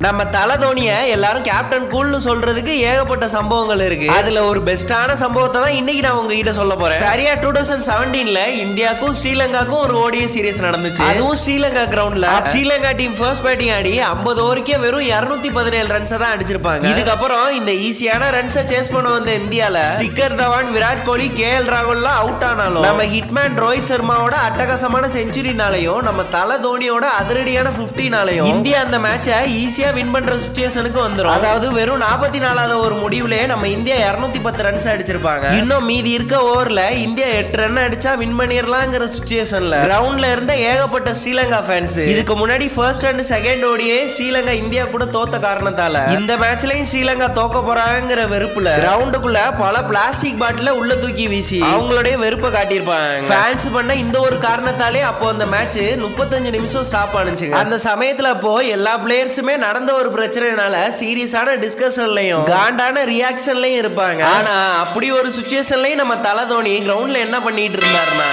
நம்ம தல தோனிய எல்லாரும் கேப்டன் கூல்னு சொல்றதுக்கு ஏகப்பட்ட சம்பவங்கள் இருக்கு. அதுல ஒரு பெஸ்டான சம்பவத்தை தான் இன்னைக்கு நான் உங்ககிட்ட சொல்ல போறேன். சரியா 2017ல இந்தியாவுக்கும் ஸ்ரீலங்காக்கும் ஒரு ஓடிஐ சீரிஸ் நடந்துச்சு. அதுவும் ஸ்ரீலங்கா கிரவுண்ட்ல. ஸ்ரீலங்கா டீம் ஃபர்ஸ்ட் பேட்டிங் ஆடி 50 ஓவருக்கே வெறும் 217 ரன்ஸ் தான் அடிச்சிருப்பாங்க. இதுக்கப்புறம் இந்த ஈஸியான ரன்ஸை சேஸ் பண்ண வந்த இந்தியால சிக்கர் தவான், விராட் கோலி, KL ராகுல்லாம் அவுட் ஆனாலும் நம்ம ஹிட்மேன் ரோஹித் சர்மாவோட அட்டகாசமான செஞ்சுரினாலையும் நம்ம தல தோனியோட அதிரடியான 50நாலையும் இந்தியா அந்த மேட்சை ஈஸியா வின் பண்ற சிச்சுவேஷனுக்கு வந்துரும். அதாவது வெறும் 44வது ஒரு முடிவுலயே நம்ம இந்தியா 210 ரன்ஸ் அடிச்சிருப்பாங்க. இன்னும் மீதி இருக்க ஓவர்ல இந்தியா 8 ரன் அடிச்சா வின் பண்ணிரலாம்ங்கற சிச்சுவேஷன்ல கிரவுண்ட்ல இருந்த ஏகப்பட்ட ஸ்ரீலங்கா ஃபேன்ஸ் இதுக்கு முன்னாடி ஃபர்ஸ்ட் அண்ட் செகண்ட் ஓடியே ஸ்ரீலங்கா இந்தியா கூட தோத்த காரணத்தால இந்த மேட்ச்லயும் ஸ்ரீலங்கா தோக்க போறாங்கற வெறுப்புல கிரவுண்டுக்குள்ள பல பிளாஸ்டிக் பாட்டில உள்ள தூக்கி வீசி அவங்களுடைய வெறுப்பை காட்டியிருப்பாங்க. ஃபேன்ஸ் பண்ண இந்த ஒரு காரணத்தாலே அப்போ அந்த மேட்ச் 35 நிமிஷம் ஸ்டாப் ஆனிச்சு. அந்த சமயத்துல அப்போ எல்லா பிளேயர்ஸுமே நடந்த ஒரு பிரச்சனைனால சீரியஸான டிஸ்கஷன்லயும் காண்டான ரியாக்ஷன்லயும் இருப்பாங்க. ஆனா அப்படி ஒரு சிச்சுவேஷன்லயும் நம்ம தல தோனி கிரவுண்ட்ல என்ன பண்ணிட்டு இருந்தாருன்னா